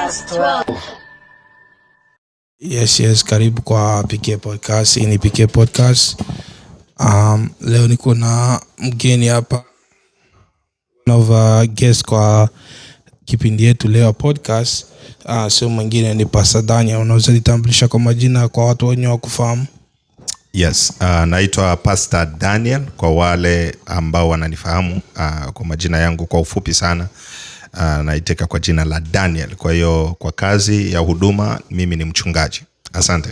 Podcast 12. Yes, karibu kwa PK Podcast. Hii ni PK Podcast. Leo niko na mgeni hapa. Nova guest kwa kipindi yetu leo podcast. Sio mwingine ni Pastor Daniel. Unaweza jitambulisha kwa majina kwa watu wenye wakufahamu? Yes, naitwa Pastor Daniel kwa wale ambao wananifahamu. Kwa majina yangu kwa ufupi sana naiteka kwa jina la Daniel. Kwa hiyo kwa kazi ya huduma mimi ni mchungaji. Asante.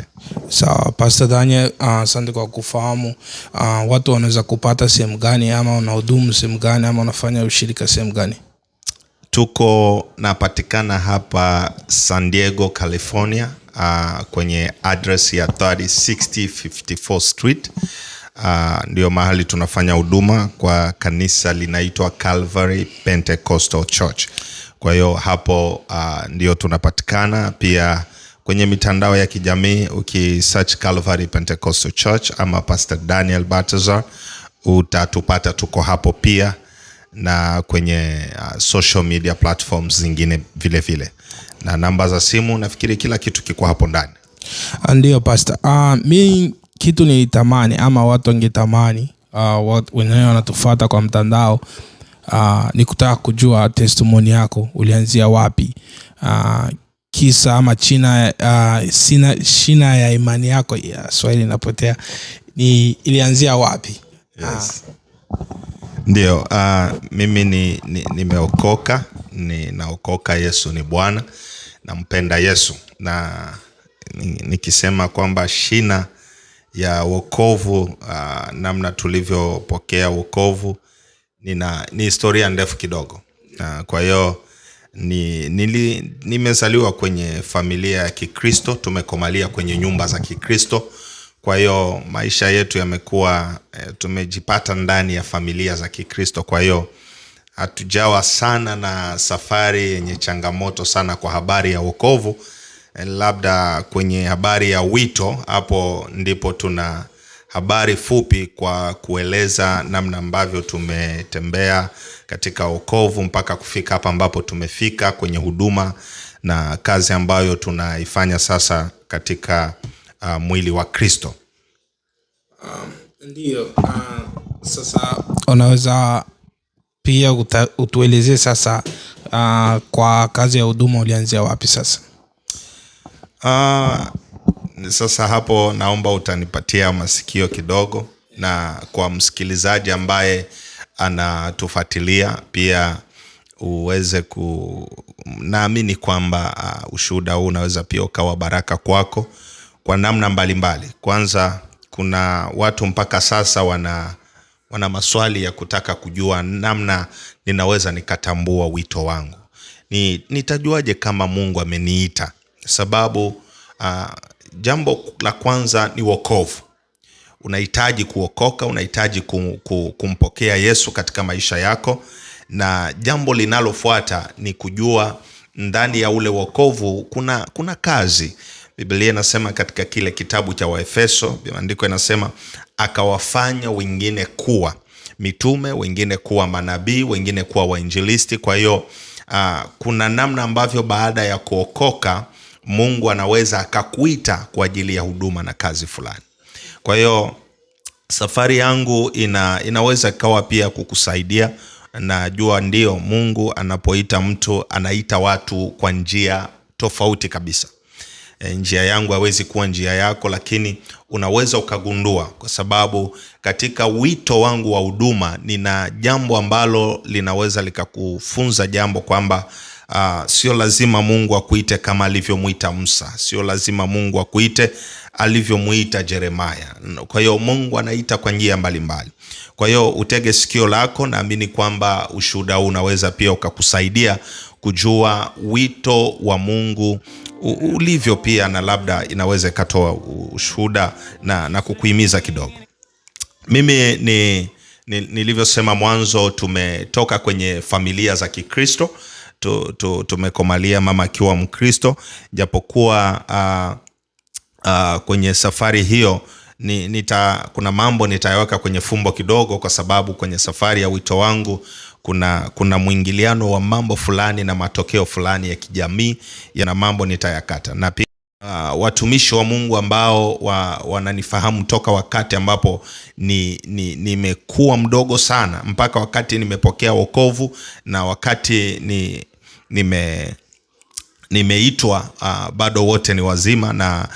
Sawa, Pastor Daniel, asante kwa kufahamu. Watu wanaweza kupata sehemu gani, ama unahudumu sehemu gani, ama unafanya ushirika sehemu gani? Tuko napatikana hapa San Diego, California, kwenye address ya 3060 54th Street. Ndio mahali tunafanya huduma kwa kanisa linaitwa Calvary Pentecostal Church. Kwa hiyo hapo ndio tunapatikana. Pia kwenye mitandao ya kijamii ukisearch Calvary Pentecostal Church ama Pastor Daniel Baltazar utatupata, tuko hapo pia, na kwenye social media platforms zingine vile vile, na namba za simu, nafikiri kila kitu kiko hapo ndani. Ndio Pastor. Mimi kitu nilitamani, ama watu wangetamani, watu wenyewe wanatufuata kwa mtandao, ni kutaka kujua testimony yako, ulianzia wapi, kisa ama shina ya imani yako, ya Swahili inapotea, ni ilianzia wapi? Yes. Ndio, mimi nimeokoka, ninaokoka. Yesu ni Bwana, nampenda Yesu, na nikisema kwamba shina ya wokovu, namna tulivyopokea wokovu, ni historia ndefu kidogo. Kwa hiyo nimezaliwa kwenye familia ya Kikristo, tumekomalia kwenye nyumba za Kikristo. Kwa hiyo maisha yetu yamekuwa, tumejipata ndani ya familia za Kikristo. Kwa hiyo hatujawa sana na safari yenye changamoto sana kwa habari ya wokovu. Labda kwenye habari ya wito, hapo ndipo tuna habari fupi kwa kueleza namna ambavyo tumetembea katika wokovu mpaka kufika hapa ambapo tumefika kwenye huduma na kazi ambayo tunaifanya sasa katika mwili wa Kristo. Ndio. Sasa unaweza pia utuelezee sasa, kwa kazi ya huduma ulianzia wapi sasa? Sasa hapo naomba utanipatia masikio kidogo, na kwa msikilizaji ambaye anatufuatilia pia uweze naamini kwamba ushuhuda huu unaweza pia ukawa baraka kwako kwa namna mbalimbali. Kwanza, kuna watu mpaka sasa wana maswali ya kutaka kujua namna ninaweza nikatambua wito wangu. Nitajuaje kama Mungu ameniita? Sababu jambo la kwanza ni wokovu. Unahitaji kuokoka, unahitaji kumpokea Yesu katika maisha yako, na jambo linalofuata ni kujua ndani ya ule wokovu kuna kazi. Biblia inasema katika kile kitabu cha Waefeso, maandiko yanasema akawafanya wengine kuwa mitume, wengine kuwa manabii, wengine kuwa wainjilisti. Kwa hiyo kuna namna ambavyo baada ya kuokoka Mungu anaweza akakuita kwa ajili ya huduma na kazi fulani. Kwa hiyo safari yangu inaweza ikawa pia kukusaidia. Najua ndio Mungu anapoita mtu anaita watu kwa njia tofauti kabisa. Njia yangu haiwezi kuwa njia yako, lakini unaweza ukagundua, kwa sababu katika wito wangu wa huduma nina jambo ambalo linaweza likakufunza jambo kwamba sio lazima Mungu akuite kama alivyomuita Musa, sio lazima Mungu akuite alivyomuita Yeremia. Kwa hiyo Mungu anaita kwa njia mbalimbali. Kwa hiyo utege sikio lako, naamini kwamba ushuhuda unaweza pia ukakusaidia kujua wito wa Mungu ulivyo pia, na labda inaweza ikatoa ushuhuda na kukuhimiza kidogo. Mimi nilivyosema mwanzo, tumetoka kwenye familia za Kikristo. Tumekomalia mama akiwa Mkristo, japokuwa kwenye safari hiyo kuna mambo nitayaweka kwenye fumbo kidogo, kwa sababu kwenye safari ya wito wangu kuna mwingiliano wa mambo fulani na matokeo fulani ya kijamii yana mambo nitayakata. Na pia watumishi wa Mungu ambao wananifahamu toka wakati ambapo nimekuwa mdogo sana mpaka wakati nimepokea wokovu na wakati nimeitwa, bado wote ni wazima na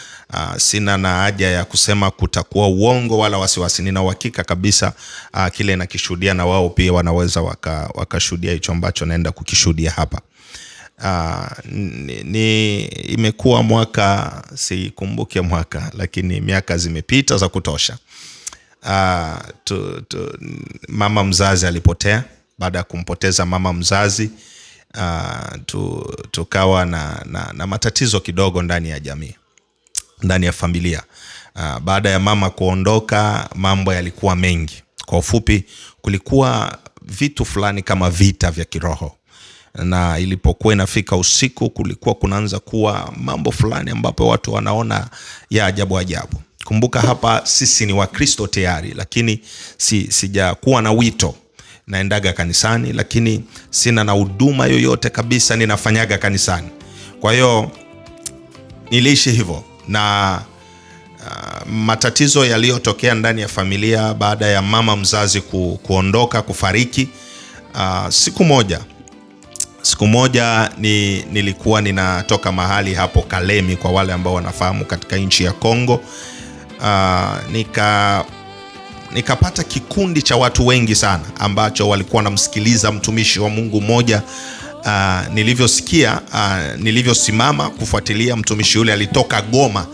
sina na haja ya kusema kutakuwa uongo wala wasiwasi. Nina uhakika kabisa kile nakishuhudia na wao pia wanaweza wakashuhudia hicho ambacho naenda kukishuhudia hapa. Imekuwa mwaka, sikumbuke mwaka, lakini miaka zimepita za kutosha. Mama mzazi alipotea. Baada ya kumpoteza mama mzazi, tukawa na matatizo kidogo ndani ya jamii, ndani ya familia. Baada ya mama kuondoka, mambo yalikuwa mengi. Kwa ufupi, kulikuwa vitu fulani kama vita vya kiroho, na ilipokuwa inafika usiku kulikuwa kunaanza kuwa mambo fulani ambapo watu wanaona ya ajabu ajabu. Kumbuka hapa sisi ni Wakristo tayari, lakini sijakuwa na wito. Naendaga kanisani lakini sina na huduma yoyote kabisa ninafanyaga kanisani. Kwa hiyo niliishi hivyo, na matatizo yaliyotokea ndani ya familia baada ya mama mzazi kuondoka, kufariki. Siku moja nilikuwa ninatoka mahali hapo Kalemi, kwa wale ambao wanafahamu, katika nchi ya Kongo. Nikapata kikundi cha watu wengi sana ambacho walikuwa wanamsikiliza mtumishi wa Mungu mmoja. Nilivyosimama kufuatilia, mtumishi yule alitoka Goma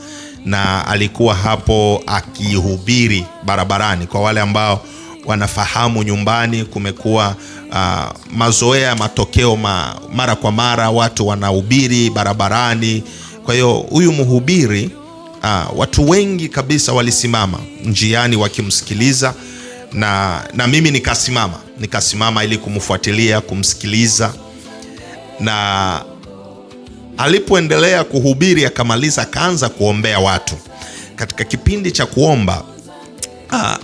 na alikuwa hapo akihubiri barabarani. Kwa wale ambao wanafahamu, nyumbani kumekuwa mazoea, matokeo mara kwa mara, watu wanahubiri barabarani. Kwa hiyo huyu mhubiri, watu wengi kabisa walisimama njiani wakimsikiliza, na mimi nikasimama ili kumfuatilia, kumsikiliza. Na alipoendelea kuhubiri akamaliza, akaanza kuombea watu. Katika kipindi cha kuomba,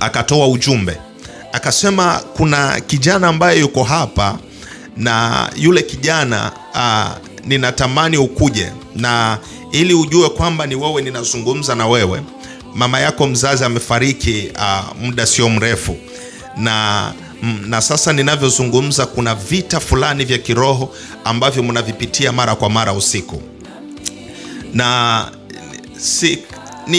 akatoa ujumbe, akasema kuna kijana ambaye yuko hapa, na yule kijana ninatamani ukuje, na ili ujue kwamba ni wewe ninazungumza na wewe. Mama yako mzazi amefariki muda sio mrefu, na sasa ninavyozungumza kuna vita fulani vya kiroho ambavyo mnavipitia mara kwa mara usiku. Na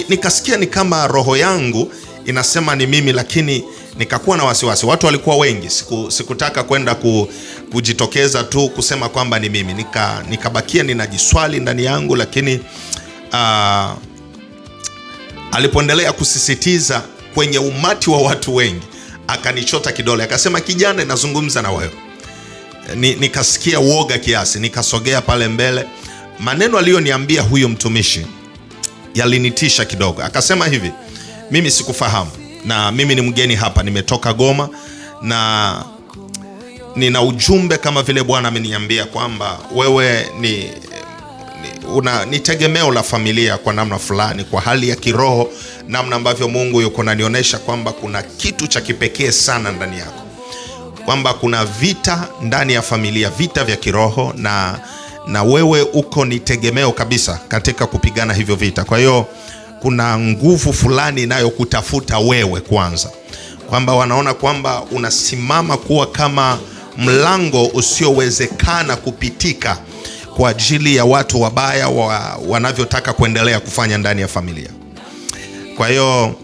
nikasikia ni kama roho yangu inasema ni mimi, lakini nikakuwa na wasiwasi. Watu walikuwa wengi, sikutaka kwenda kujitokeza tu kusema kwamba ni mimi. Nikabakia ninajiswali ndani yangu, lakini alipoendelea kusisitiza kwenye umati wa watu wengi, akanichota kidole, akasema, kijana, nazungumza na wewe. Nikasikia uoga kiasi, nikasogea pale mbele. Maneno aliyoniambia huyo mtumishi yalinitisha kidogo. Akasema hivi, mimi sikufahamu, na mimi ni mgeni hapa, nimetoka Goma, na nina ujumbe kama vile Bwana ameniambia kwamba wewe ni tegemeo la familia kwa namna fulani, kwa hali ya kiroho, namna ambavyo Mungu yuko ananionyesha kwamba kuna kitu cha kipekee sana ndani yako, kwamba kuna vita ndani ya familia, vita vya kiroho, na wewe uko ni tegemeo kabisa katika kupigana hivyo vita. Kwa hiyo kuna nguvu fulani inayokutafuta wewe kwanza, kwamba wanaona kwamba unasimama kuwa kama mlango usiowezekana kupitika kwa ajili ya watu wabaya wanavyotaka kuendelea kufanya ndani ya familia. Kwa hiyo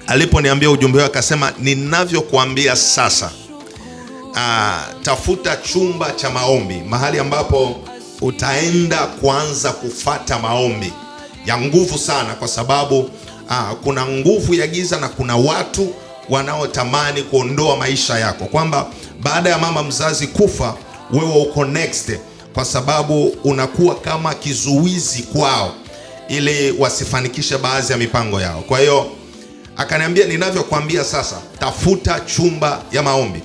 aliponiambia ujumbe wake, akasema, ninavyokuambia sasa, tafuta chumba cha maombi, mahali ambapo utaenda kuanza kufata maombi ya nguvu sana, kwa sababu kuna nguvu ya giza na kuna watu wanaotamani kuondoa maisha yako, kwamba baada ya mama mzazi kufa, wewe uko next, kwa sababu unakuwa kama kizuizi kwao ili wasifanikishe baadhi ya mipango yao. Kwa hiyo akaniambia, ninavyokuambia sasa, tafuta chumba ya maombi.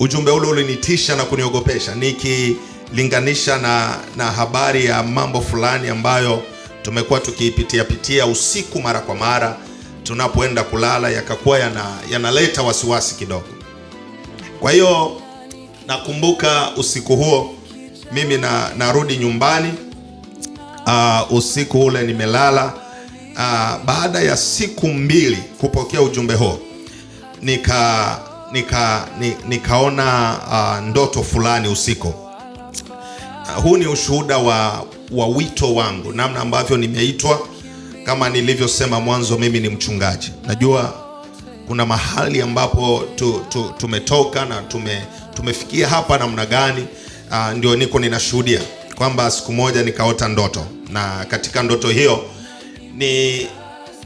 Ujumbe ule ulinitisha na kuniogopesha, nikilinganisha na habari ya mambo fulani ambayo tumekuwa tukipitia usiku mara kwa mara tunapoenda kulala, yakakuwa yanaleta wasiwasi kidogo. Kwa hiyo nakumbuka usiku huo mimi narudi nyumbani. Usiku ule nimelala. Baada ya siku 2 kupokea ujumbe huo, nikaona ndoto fulani usiku. Huu ni ushuhuda wa wito wangu, namna ambavyo nimeitwa. Kama nilivyosema mwanzo, mimi ni mchungaji. Najua kuna mahali ambapo tumetoka na tumefikia hapa namna gani. Ndio ninashuhudia kwamba siku moja nikaota ndoto, na katika ndoto hiyo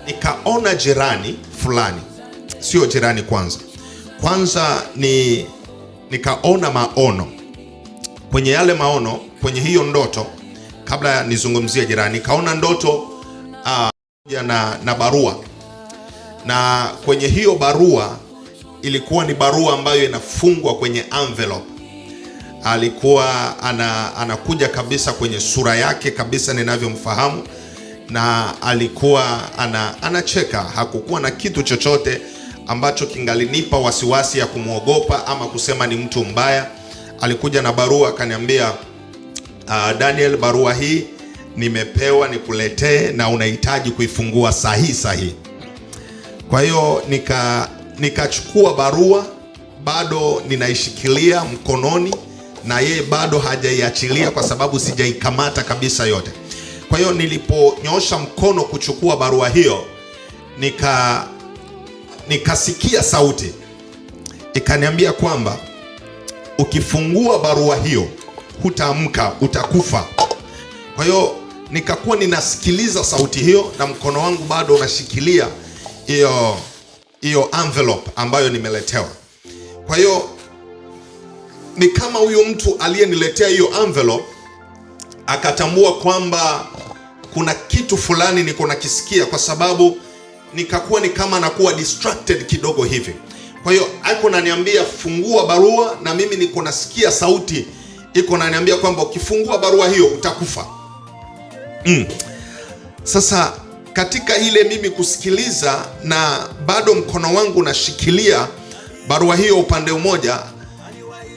nikaona jirani fulani. Sio jirani kwanza nikaona maono. Kwenye yale maono, kwenye hiyo ndoto, kabla nizungumzie jirani, nikaona ndoto na barua. Na kwenye hiyo barua ilikuwa ni barua ambayo inafungwa kwenye envelope. Alikuwa anakuja kabisa kwenye sura yake kabisa ninavyomfahamu, na alikuwa anacheka. Hakukuwa na kitu chochote ambacho kingalinipa wasiwasi ya kumwogopa ama kusema ni mtu mbaya. Alikuja na barua, akaniambia, Daniel, barua hii nimepewa nikuletee na unahitaji kuifungua sahihi. Kwa hiyo nikachukua barua, bado ninaishikilia mkononi, na yeye bado hajaiachilia kwa sababu sijaikamata kabisa yote. Kwa hiyo niliponyosha mkono kuchukua barua hiyo, nikasikia sauti ikaniambia kwamba ukifungua barua hiyo hutaamka, utakufa. Kwa hiyo nikakuwa ninasikiliza sauti hiyo na mkono wangu bado unashikilia hiyo envelope ambayo nimeletewa. Kwa hiyo ni kama huyo mtu aliyeniletea hiyo envelope akatambua kwamba kuna kitu fulani niko nakisikia, kwa sababu nikakuwa ni kama nakuwa distracted kidogo hivi. Kwa hiyo ako naniambia fungua barua, na mimi niko nasikia sauti iko naniambia kwamba ukifungua barua hiyo utakufa. Sasa katika ile mimi kusikiliza na bado mkono wangu unashikilia barua hiyo upande mmoja,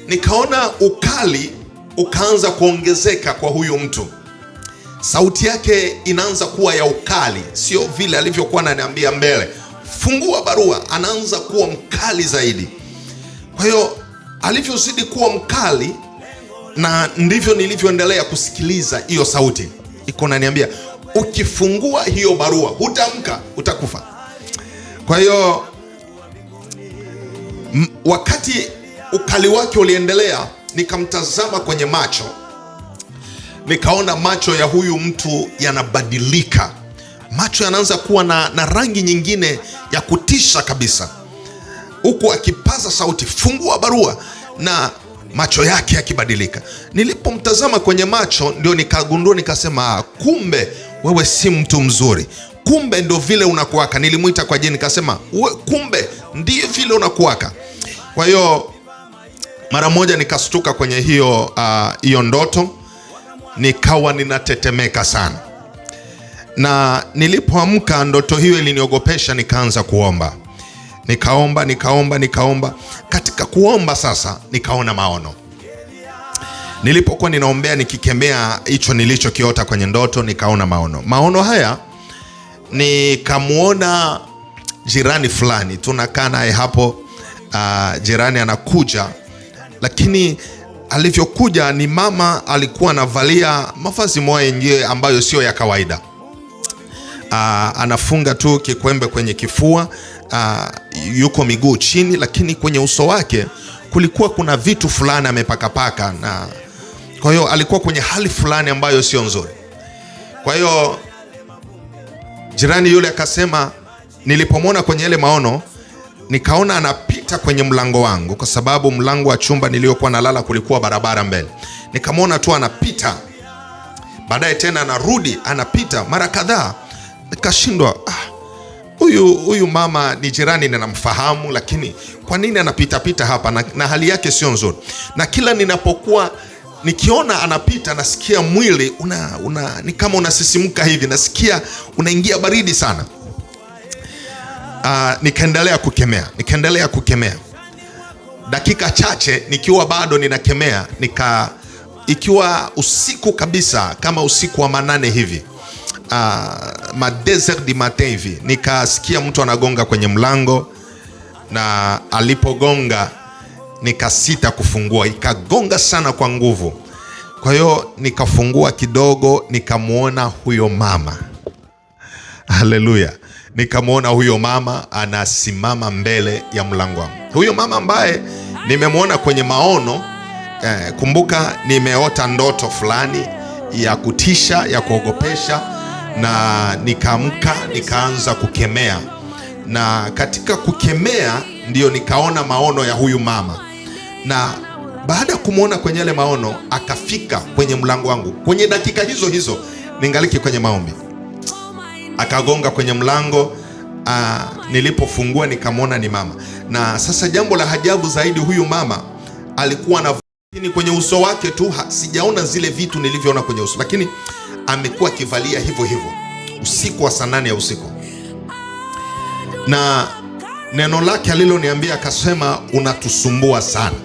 nikaona ukali ukaanza kuongezeka kwa huyu mtu. Sauti yake inaanza kuwa ya ukali, sio vile alivyokuwa ananiambia mbele fungua barua, anaanza kuwa mkali zaidi. Kwa hiyo alivyozidi kuwa mkali, na ndivyo nilivyoendelea kusikiliza hiyo sauti iko naniambia ukifungua hiyo barua hutaamka, utakufa. Kwa hiyo wakati ukali wake uliendelea, nikamtazama kwenye macho, nikaona macho ya huyu mtu yanabadilika. Macho yanaanza kuwa na rangi nyingine ya kutisha kabisa, huku akipaza sauti fungua barua, na macho yake yakibadilika. Nilipomtazama kwenye macho, ndio nikagundua, nikasema kumbe wewe si mtu mzuri, kumbe ndio vile unakuwaka. Nilimuita kwa jina, nikasema kumbe ndio vile unakuwaka. Kwa hiyo mara moja nikastuka kwenye hiyo ndoto, nikawa ninatetemeka sana. Na nilipoamka, ndoto hiyo iliniogopesha, nikaanza kuomba. Nikaomba. Katika kuomba sasa nikaona maono. Nilipokuwa ninaombea nikikemea hicho nilichokiota kwenye ndoto, nikaona maono haya. Nikamuona jirani fulani, tunakaa naye hapo. Jirani anakuja, lakini alivyokuja ni mama alikuwa anavalia mavazi moja ambayo sio ya kawaida. Anafunga tu kikwembe kwenye kifua, yuko miguu chini, lakini kwenye uso wake kulikuwa kuna vitu fulani amepakapaka, na kwa hiyo alikuwa kwenye hali fulani ambayo sio nzuri. Kwa hiyo jirani yule akasema, nilipomwona kwenye ile maono, nikaona anapita kwenye mlango wangu, kwa sababu mlango wa chumba niliokuwa nalala kulikuwa barabara mbele. Nikamwona tu anapita, baadaye tena anarudi, anapita mara kadhaa. Nikashindwa, huyu mama ni jirani, ninamfahamu, lakini kwa nini anapita hapa, na hali yake sio nzuri. Na kila ninapokuwa nikiona anapita, nasikia mwili ni kama unasisimuka hivi, nasikia unaingia baridi sana. Nikaendelea kukemea. dakika chache nikiwa bado ninakemea, ikiwa usiku kabisa, kama usiku wa manane hivi, ma 2h du matin hivi, nikasikia mtu anagonga kwenye mlango, na alipogonga nikasita kufungua, ikagonga sana kwa nguvu. Kwa hiyo nikafungua kidogo, nikamuona huyo mama. Haleluya. Nikamuona huyo mama anasimama mbele ya mlango wangu. Huyo mama ambaye nimemuona kwenye maono, kumbuka nimeota ndoto fulani ya kutisha, ya kuogopesha, na nikaamka nikaanza kukemea. Na katika kukemea ndio nikaona maono ya huyu mama. Na baada ya kumuona kwenye yale maono, akafika kwenye mlango wangu. Kwenye dakika hizo hizo ningaliki kwenye maombi, akagonga kwenye mlango. Nilipofungua nikamwona ni mama. Na sasa jambo la ajabu zaidi, huyu mama alikuwa na kwenye uso wake tu, sijaona zile vitu nilivyoona kwenye uso, lakini amekuwa akivalia hivyo hivyo usiku wa saa 8 ya usiku. Na neno lake aliloniambia, akasema unatusumbua sana.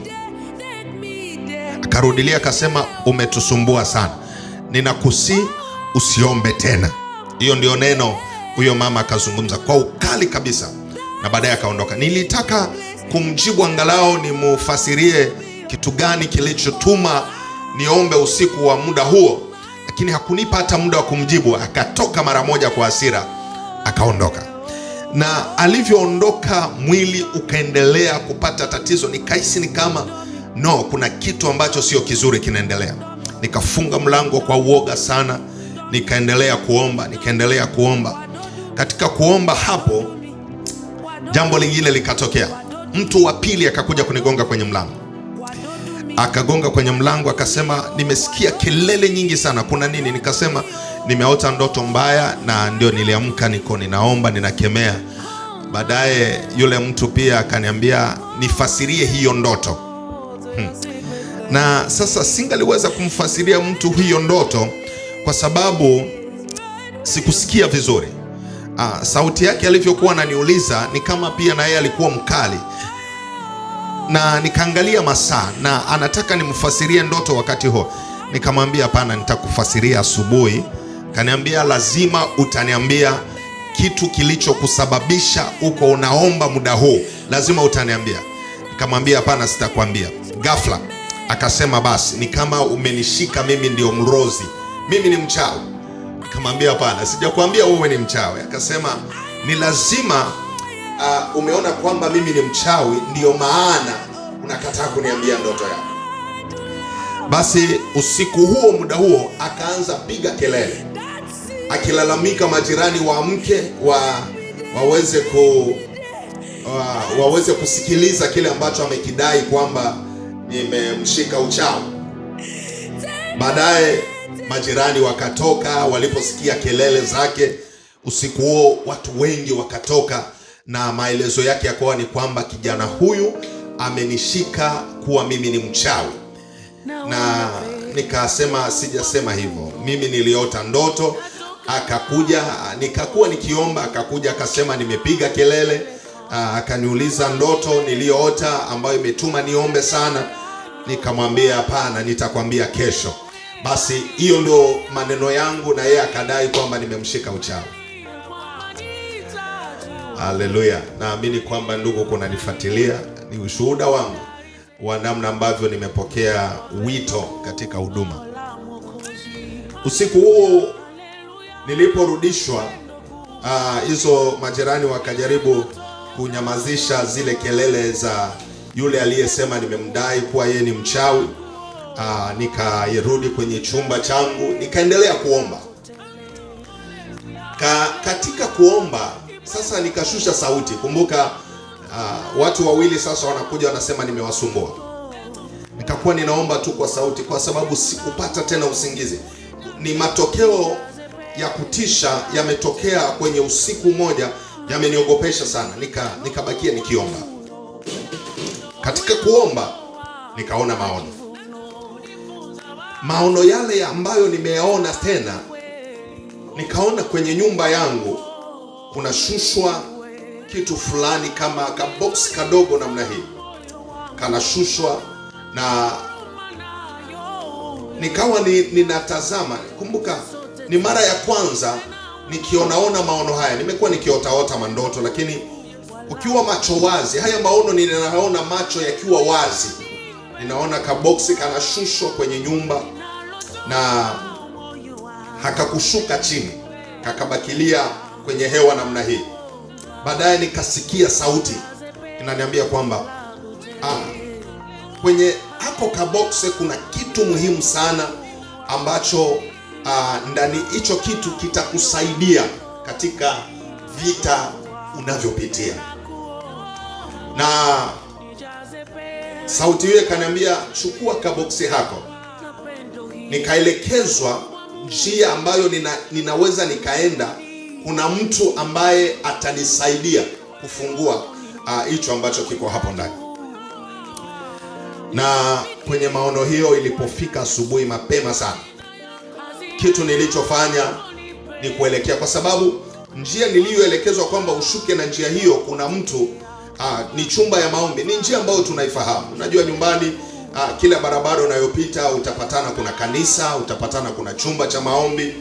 Akarudilia akasema umetusumbua sana, ninakusi usiombe tena. Hiyo ndio neno huyo mama akazungumza kwa ukali kabisa, na baadaye akaondoka. Nilitaka kumjibu angalau nimufasirie kitu gani kilichotuma niombe usiku wa muda huo, lakini hakunipa hata muda wa kumjibu. Akatoka mara moja kwa hasira, akaondoka. Na alivyoondoka, mwili ukaendelea kupata tatizo. Nikahisi ni kama kuna kitu ambacho sio kizuri kinaendelea. Nikafunga mlango kwa uoga sana, nikaendelea kuomba. Katika kuomba hapo, jambo lingine likatokea. Mtu wa pili akakuja kunigonga kwenye mlango. Akagonga kwenye mlango, akasema nimesikia kelele nyingi sana, kuna nini? Nikasema nimeota ndoto mbaya, na ndio niliamka ninaomba, ninakemea. Baadaye yule mtu pia akaniambia nifasirie hiyo ndoto. Na sasa singaliweza kumfasiria mtu hiyo ndoto kwa sababu sikusikia vizuri. Sauti yake alivyokuwa ananiuliza ni kama pia na yeye alikuwa mkali. Na nikaangalia masaa, na anataka nimfasirie ndoto wakati huo. Nikamwambia hapana, nitakufasiria asubuhi. Kaniambia lazima utaniambia kitu kilichokusababisha uko unaomba muda huu, lazima utaniambia. Nikamwambia hapana, sitakwambia. Ghafla akasema basi ni kama umenishika mimi ndio mrozi, mimi ni mchawi. Nikamwambia hapana, sijakwambia wewe ni mchawi. Akasema ni lazima umeona kwamba mimi ni mchawi, ndio maana unakataa kuniambia ndoto yako. Basi usiku huo, muda huo, akaanza piga kelele, akilalamika majirani waamke, waweze kusikiliza kile ambacho amekidai kwamba nimemshika uchawi. Baadaye majirani wakatoka waliposikia kelele zake. Usiku huo watu wengi wakatoka, na maelezo yake yakawa ni kwamba kijana huyu amenishika kuwa mimi ni mchawi. Na nikasema sijasema hivyo, mimi niliota ndoto. Akakuja, nikakuwa nikiomba, akakuja akasema nimepiga kelele. Akaniuliza ndoto niliyoota ambayo imetuma niombe sana. Nikamwambia hapana, nitakwambia kesho. Basi hiyo ndio maneno yangu, na yeye akadai kwamba nimemshika uchawi. Haleluya. Naamini kwamba ndugu, kunanifuatilia, ni ushuhuda wangu wa namna ambavyo nimepokea wito katika huduma. Usiku huo niliporudishwa, hizo majirani wakajaribu kunyamazisha zile kelele za yule aliyesema nimemdai kuwa yeye ni mchawi. Nikarudi kwenye chumba changu, nikaendelea kuomba. Katika kuomba sasa nikashusha sauti. Kumbuka watu wawili sasa wanakuja wanasema nimewasumbua. Nikakuwa ninaomba tu kwa sauti kwa sababu sikupata tena usingizi. Ni matokeo ya kutisha yametokea kwenye usiku mmoja, yameniogopesha sana. Nikabakia nikiomba. Katika kuomba nikaona maono yale ambayo nimeyaona tena. Nikaona kwenye nyumba yangu kuna shushwa kitu fulani kama kabox kadogo namna hii, kanashushwa, na nikawa ninatazama. Kumbuka ni mara ya kwanza nikionaona maono haya. Nimekuwa nikiotaota mandoto, lakini ukiwa macho wazi, haya maono ninaona macho yakiwa wazi. Ninaona kaboksi kanashushwa kwenye nyumba na hakakushuka chini, kakabakilia kwenye hewa namna hii. Baadaye nikasikia sauti inaniambia kwamba kwenye hapo kaboksi kuna kitu muhimu sana ambacho ndani hicho kitu kitakusaidia katika vita unavyopitia. Na sauti hiyo ikaniambia, chukua kaboksi hako. Nikaelekezwa njia ambayo ninaweza nikaenda. Kuna mtu ambaye atanisaidia kufungua hicho ambacho kiko hapo ndani. Na kwenye maono hiyo, ilipofika asubuhi mapema sana, kitu nilichofanya ni kuelekea, kwa sababu njia niliyoelekezwa kwamba ushuke na njia hiyo, kuna mtu ni chumba ya maombi. Ni njia ambayo tunaifahamu. Unajua nyumbani, kila barabara unayopita utapatana kuna kanisa, utapatana kuna chumba cha maombi.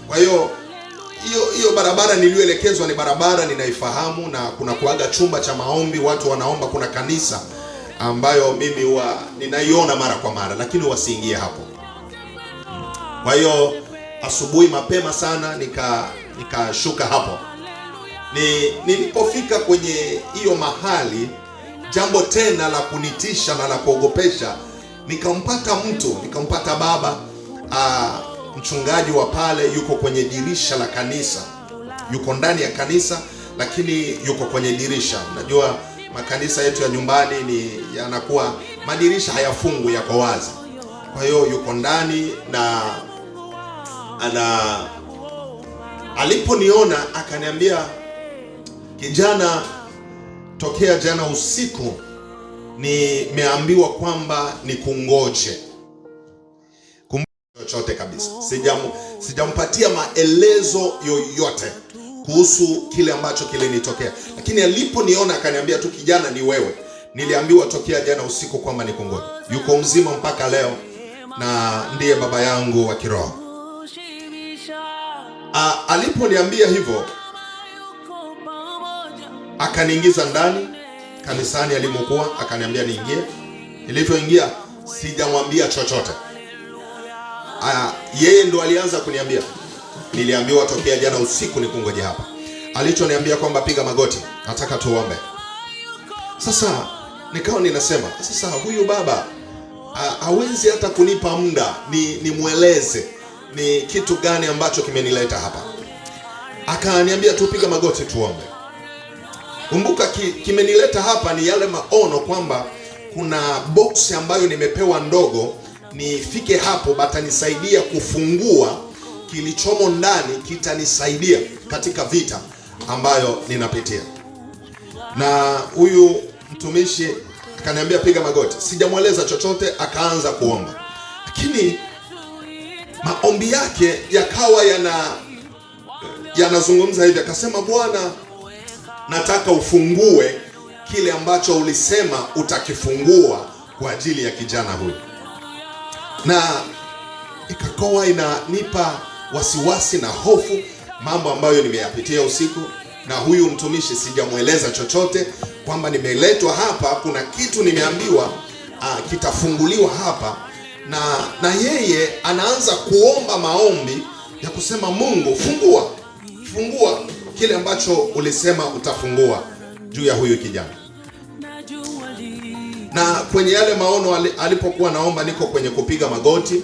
Kwa hiyo hiyo barabara niliyoelekezwa ni barabara ninaifahamu, na kuna kuaga chumba cha maombi, watu wanaomba, kuna kanisa ambayo mimi ninaiona mara kwa mara, lakini wasiingie hapo. Kwa hiyo asubuhi mapema sana nikashuka hapo. Nilipofika kwenye hiyo mahali, jambo tena la kunitisha na la kuogopesha, nikampata baba mchungaji wa pale, yuko kwenye dirisha la kanisa. Yuko ndani ya kanisa, lakini yuko kwenye dirisha. Unajua makanisa yetu ya nyumbani yanakuwa madirisha hayafungwi, yako wazi. Kwa hiyo yuko ndani, na aliponiona akaniambia, kijana, tokea jana usiku nimeambiwa kwamba nikungoje. Chochote kabisa, sijampatia maelezo yoyote kuhusu kile ambacho kilinitokea, lakini aliponiona akaniambia tu, kijana, ni wewe, niliambiwa tokea jana usiku kwamba nikungoje. Yuko mzima mpaka leo na ndiye baba yangu wa kiroho. Aliponiambia hivyo, akaniingiza ndani kanisani alimokuwa, akaniambia niingie. Nilivyoingia sijamwambia chochote. Yeye ndo alianza kuniambia, niliambiwa tokea jana usiku nikungoje hapa. Alichoniambia kwamba piga magoti, nataka tuombe. Sasa nikawa ninasema, sasa huyu baba hawezi hata kunipa muda nimweleze ni kitu gani ambacho kimenileta hapa. Akaniambia tu piga magoti tuombe. Kumbuka kimenileta hapa ni yale maono kwamba kuna box ambayo nimepewa ndogo, nifike hapo batanisaidia kufungua kilichomo ndani, kitanisaidia katika vita ambayo ninapitia. Na huyu mtumishi akaniambia piga magoti. Sijamweleza chochote, akaanza kuomba. Lakini maombi yake yakawa yanazungumza hivi, akasema, Bwana, nataka ufungue kile ambacho ulisema utakifungua kwa ajili ya kijana huyu. Na ikakoa inanipa wasiwasi na hofu, mambo ambayo nimeyapitia usiku. Na huyu mtumishi sijamweleza chochote kwamba nimeletwa hapa, kuna kitu nimeambiwa kitafunguliwa hapa. Na yeye anaanza kuomba maombi ya kusema, Mungu, fungua kile ambacho ulisema utafungua juu ya huyu kijana. Na kwenye yale maono alipokuwa naomba, niko kwenye kupiga magoti,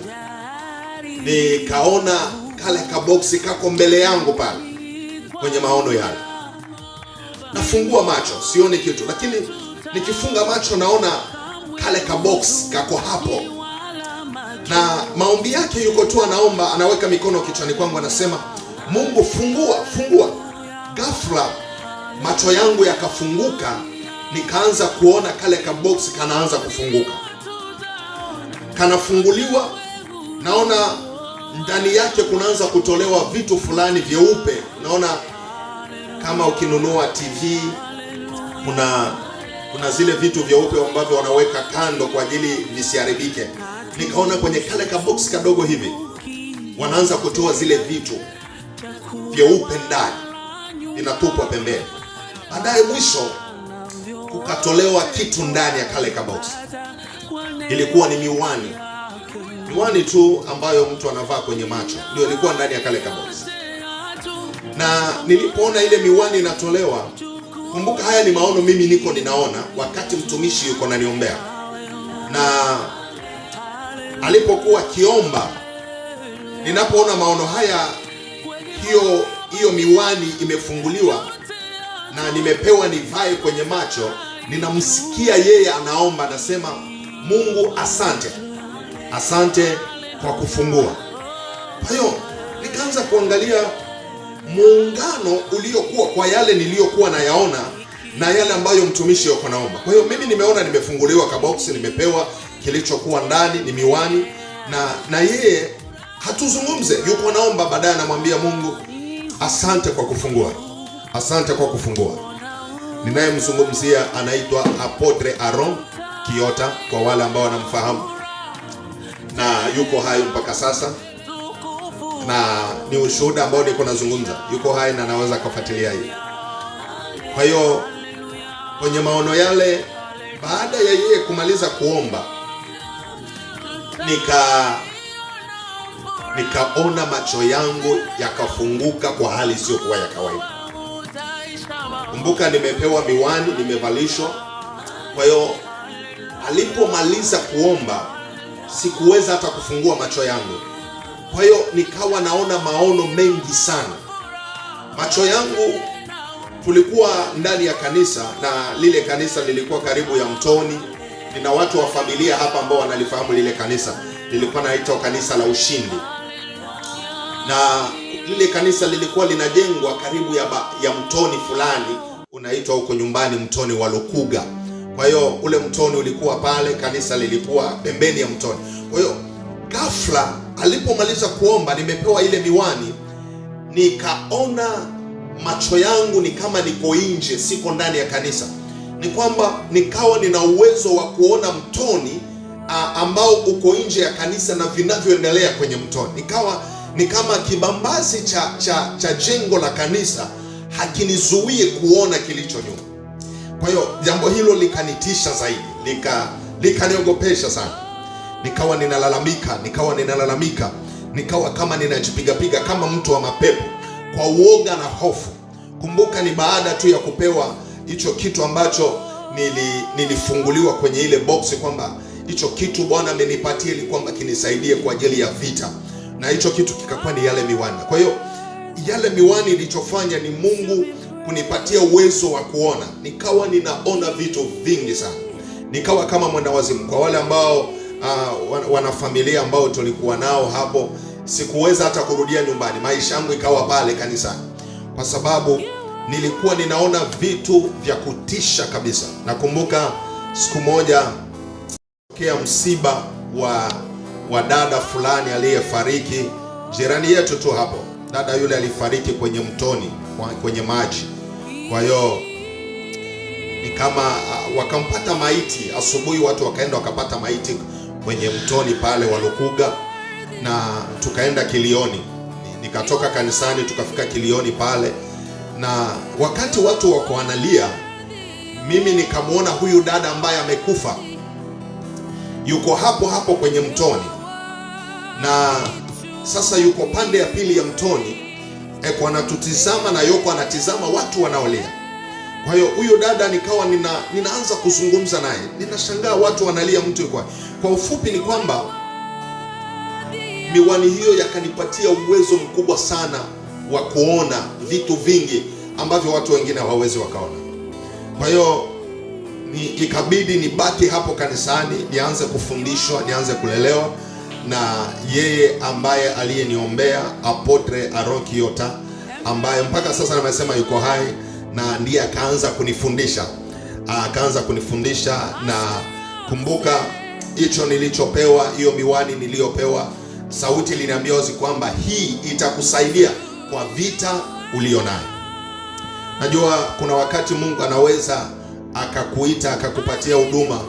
nikaona kale kaboksi kako mbele yangu pale kwenye maono yale. Nafungua macho, sioni kitu, lakini nikifunga macho naona kale kaboksi kako hapo. Na maombi yake yuko tu anaomba, anaweka mikono kichwani kwangu, anasema, Mungu, fungua. Ghafla macho yangu yakafunguka, nikaanza kuona kale kaboksi kanaanza kufunguka. Kanafunguliwa, naona ndani yake kunaanza kutolewa vitu fulani vyeupe. Naona kama ukinunua TV kuna zile vitu vyeupe ambavyo wanaweka kando kwa ajili visiharibike. Nikaona kwenye kale ka box kadogo hivi wanaanza kutoa zile vitu vyeupe ndani, vinatupwa pembeni. Baadaye mwisho kukatolewa kitu ndani ya kale ka box. Ilikuwa ni miwani tu ambayo mtu anavaa kwenye macho, ndio ilikuwa ndani ya kale ka box. Na nilipoona ile miwani inatolewa, kumbuka haya ni maono mimi niko ninaona wakati mtumishi yuko ananiombea. Na alipokuwa akiomba, ninapoona maono haya, hiyo miwani imefunguliwa na nimepewa nivae kwenye macho, ninamsikia yeye anaomba, anasema, Mungu asante kwa kufungua. Kwa hiyo nikaanza kuangalia muungano uliokuwa kwa yale niliyokuwa nayaona na yale ambayo mtumishi yuko naomba. Kwa hiyo mimi nimeona nimefunguliwa kaboksi, nimepewa kilichokuwa ndani ni miwani, na yeye hatuzungumze, yuko naomba, baadaye anamwambia Mungu asante kwa kufungua. Asante kwa kufungua. Ninayemzungumzia anaitwa Apotre Aaron Kiota kwa wale ambao wanamfahamu, na yuko hai mpaka sasa, na ni ushuhuda ambao niko nazungumza. Yuko hai na naweza kufuatilia hii. Kwa hiyo kwenye maono yale, baada ya yeye kumaliza kuomba, nikaona macho yangu yakafunguka kwa hali isiyokuwa ya kawaida. Kumbuka nimepewa miwani, nimevalishwa. Kwa hiyo alipomaliza kuomba, sikuweza hata kufungua macho yangu. Kwa hiyo nikawa naona maono mengi sana. Macho yangu, tulikuwa ndani ya kanisa, na lile kanisa lilikuwa karibu ya mtoni. Nina watu wa familia hapa ambao wanalifahamu lile kanisa. Lilikuwa naitwa kanisa la Ushindi. Na lile kanisa lilikuwa linajengwa karibu ya mtoni fulani unaitwa huko nyumbani mtoni wa Lukuga. Kwa hiyo ule mtoni ulikuwa pale, kanisa lilikuwa pembeni ya mtoni. Kwa hiyo ghafla alipomaliza kuomba, nimepewa ile miwani, nikaona macho yangu ni kama niko nje, siko ndani ya kanisa. Ni kwamba nikawa nina uwezo wa kuona mtoni ambao uko nje ya kanisa na vinavyoendelea kwenye mtoni. Nikawa ni kama kibambazi cha jengo la kanisa hakinizuie kuona kilicho nyuma. Kwa hiyo jambo hilo likanitisha zaidi, likaniogopesha sana. Nikawa ninalalamika, nikawa kama ninajipigapiga kama mtu wa mapepo kwa uoga na hofu. Kumbuka ni baada tu ya kupewa hicho kitu ambacho nilifunguliwa kwenye ile box, kwamba hicho kitu Bwana amenipatia ili kwamba kinisaidie kwa ajili ya vita, na hicho kitu kikakuwa ni yale miwani. Kwa hiyo yale miwani ilichofanya ni Mungu kunipatia uwezo wa kuona. Nikawa ninaona vitu vingi sana, nikawa kama mwendawazimu. Kwa wale ambao wana familia ambao tulikuwa nao hapo, sikuweza hata kurudia nyumbani. Maisha yangu ikawa pale kanisani, kwa sababu nilikuwa ninaona vitu vya kutisha kabisa. Nakumbuka siku moja tokea msiba wa dada fulani aliyefariki, jirani yetu tu hapo. Dada yule alifariki kwenye mtoni, kwenye maji. Kwa hiyo ni kama wakampata maiti asubuhi, watu wakaenda wakapata maiti kwenye mtoni pale wa Lukuga, na tukaenda Kilioni. Nikatoka kanisani tukafika Kilioni pale, na wakati watu wako wanalia, mimi nikamwona huyu dada ambaye amekufa yuko hapo hapo kwenye mtoni, na sasa yuko pande ya pili ya mtoni, eko anatutizama na yuko anatizama watu wanaolia. Kwa hiyo huyu dada nikawa ninaanza kuzungumza naye, ninashangaa watu wanalia, mtu yuko. Kwa ufupi ni kwamba miwani hiyo yakanipatia uwezo mkubwa sana wa kuona vitu vingi ambavyo watu wengine hawawezi wakaona. Kwa hiyo ikabidi nibaki hapo kanisani, nianze kufundishwa, nianze kulelewa na yeye ambaye aliyeniombea, Apotre Aaron Kiota, ambaye mpaka sasa nimesema yuko hai, na ndiye akaanza kunifundisha. Na kumbuka hicho nilichopewa, hiyo miwani niliyopewa, sauti iliniambia wazi kwamba hii itakusaidia kwa vita ulionayo. Najua kuna wakati Mungu anaweza akakuita akakupatia huduma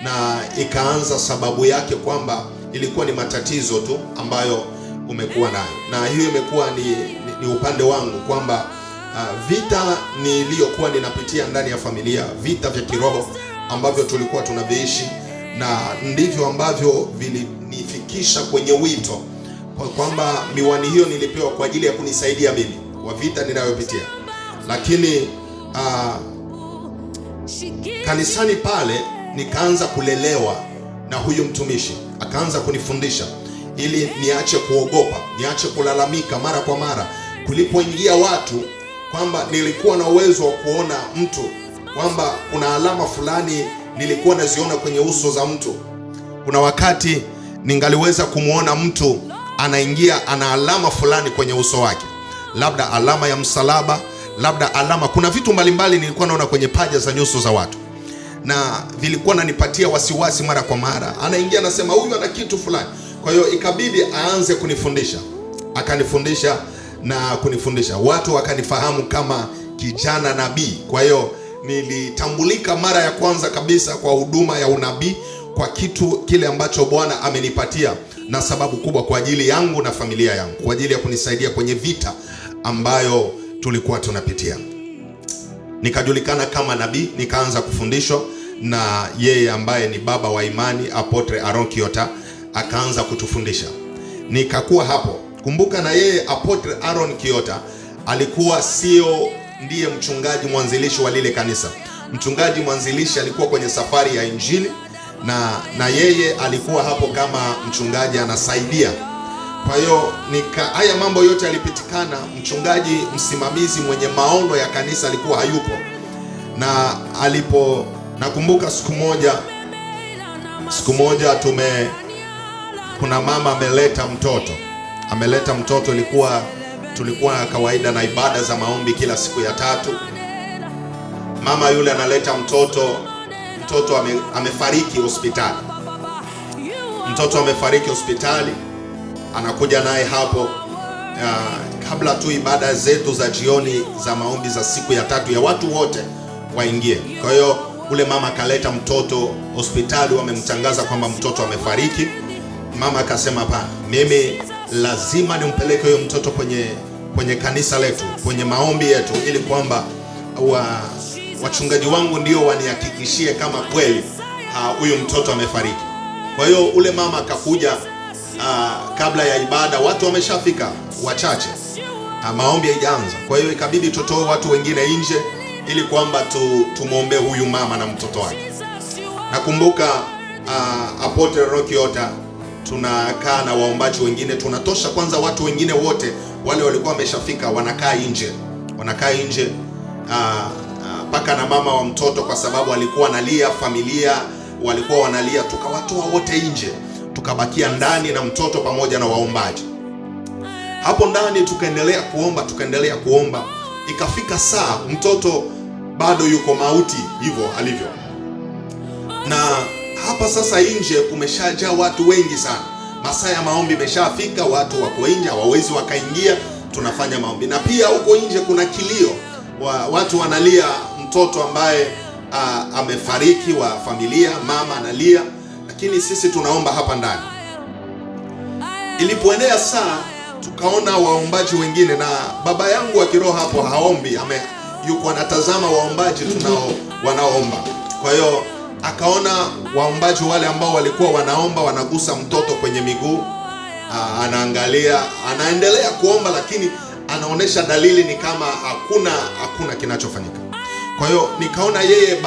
na ikaanza sababu yake kwamba ilikuwa ni matatizo tu ambayo umekuwa nayo, na hiyo imekuwa ni upande wangu kwamba vita niliyokuwa ninapitia ndani ya familia, vita vya kiroho ambavyo tulikuwa tunaviishi, na ndivyo ambavyo vilinifikisha kwenye wito kwamba miwani hiyo nilipewa kwa ajili ya kunisaidia mimi kwa vita ninayopitia. Lakini kanisani pale nikaanza kulelewa na huyu mtumishi, akaanza kunifundisha ili niache kuogopa, niache kulalamika mara kwa mara kulipoingia watu, kwamba nilikuwa na uwezo wa kuona mtu kwamba kuna alama fulani nilikuwa naziona kwenye uso za mtu. Kuna wakati ningaliweza kumuona mtu anaingia ana alama fulani kwenye uso wake, labda alama ya msalaba, labda alama, kuna vitu mbalimbali nilikuwa naona kwenye paja za nyuso za watu, na vilikuwa nanipatia wasiwasi mara kwa mara. Anaingia anasema huyu ana kitu fulani. Kwa hiyo ikabidi aanze kunifundisha, akanifundisha na kunifundisha, watu wakanifahamu kama kijana nabii. Kwa hiyo nilitambulika mara ya kwanza kabisa kwa huduma ya unabii, kwa kitu kile ambacho Bwana amenipatia, na sababu kubwa kwa ajili yangu na familia yangu, kwa ajili ya kunisaidia kwenye vita ambayo tulikuwa tunapitia. Nikajulikana kama nabii, nikaanza kufundishwa na yeye ambaye ni baba wa imani, Apotre Aaron Kiota, akaanza kutufundisha. Nikakuwa hapo. Kumbuka na yeye Apotre Aaron Kiota alikuwa sio ndiye mchungaji mwanzilishi wa lile kanisa. Mchungaji mwanzilishi alikuwa kwenye safari ya Injili, na yeye alikuwa hapo kama mchungaji anasaidia. Kwa hiyo haya mambo yote yalipitikana. Mchungaji msimamizi mwenye maono ya kanisa alikuwa hayupo, na nakumbuka siku moja kuna mama ameleta mtoto, tulikuwa kawaida na ibada za maombi kila siku ya tatu. Mama yule analeta mtoto amefariki hospitali. Mtoto amefariki hospitali, anakuja naye hapo kabla tu ibada zetu za jioni za maombi za siku ya tatu ya watu wote waingie. Kwa hiyo ule mama akaleta mtoto hospitali, wamemtangaza kwamba mtoto amefariki. Mama akasema hapana, mimi lazima nimpeleke huyo mtoto kwenye kanisa letu, kwenye maombi yetu, ili kwamba wachungaji wangu ndio wanihakikishie kama kweli huyu mtoto amefariki. Kwa hiyo ule mama akakuja kabla ya ibada, watu wameshafika wachache, maombi haijaanza. Kwa hiyo ikabidi tutoe watu wengine nje ili kwamba tumwombee huyu mama na mtoto wake. Nakumbuka Apotre Aaron Kiota, tunakaa na waombaji wengine, tunatosha kwanza watu wengine wote wale walikuwa wameshafika wanakaa nje mpaka na mama wa mtoto, kwa sababu alikuwa analia, familia walikuwa wanalia, tukawatoa wote nje, tukabakia ndani na mtoto pamoja na waombaji. Hapo ndani tukaendelea kuomba, ikafika saa mtoto bado yuko mauti hivyo alivyo, na hapa sasa nje kumeshajaa watu wengi sana, masaa ya maombi imeshafika, watu wako nje hawawezi wakaingia, tunafanya maombi. Na pia huko nje kuna kilio, watu wanalia mtoto ambaye amefariki wa familia, mama analia, lakini sisi tunaomba hapa ndani. Ilipoenea saa, tukaona waombaji wengine, na baba yangu wa kiroho hapo haombi, yuko anatazama waombaji wanaoomba. Kwa hiyo akaona waombaji wale ambao walikuwa wanaomba wanagusa mtoto kwenye miguu, anaangalia, anaendelea kuomba, lakini anaonesha dalili ni kama hakuna kinachofanyika. Kwa hiyo nikaona yeye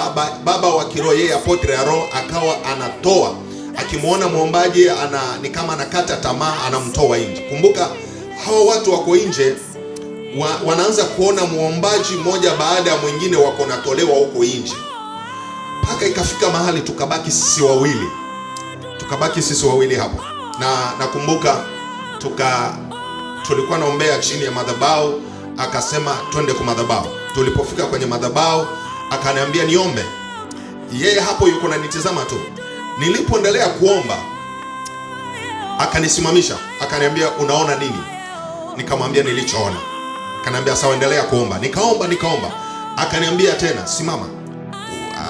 baba wa kiroho, yeye Apotre Aaron, akawa anatoa, akimwona muombaji ni kama anakata tamaa, anamtoa nje. Kumbuka hawa watu wako nje, wanaanza kuona muombaji mmoja baada ya mwingine wako natolewa huko nje, mpaka ikafika mahali tukabaki sisi wawili hapo. Na nakumbuka tulikuwa naombea chini ya madhabahu, akasema twende kwa madhabahu. Tulipofika kwenye madhabahu akaniambia niombe. Yeye hapo yuko ananitazama tu. Nilipoendelea kuomba akanisimamisha, akaniambia unaona nini? Nikamwambia nilichoona. Akaniambia sawa, endelea kuomba. Nikaomba. Akaniambia tena simama.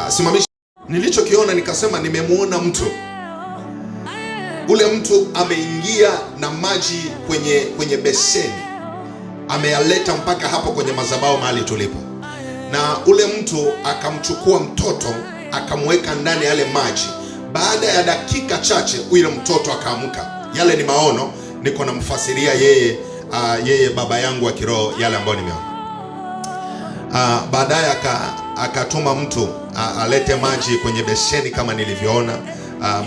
simamisha. Nilichokiona nikasema nimemuona mtu. Ule mtu ameingia na maji kwenye beseni, ameyaleta mpaka hapo kwenye madhabahu mahali tulipo, na ule mtu akamchukua mtoto akamweka ndani yale maji. Baada ya dakika chache yule mtoto akaamka. Yale ni maono, niko namfasiria yeye baba yangu wa kiroho yale ambayo nimeona. Baadaye akatuma mtu alete maji kwenye beseni kama nilivyoona.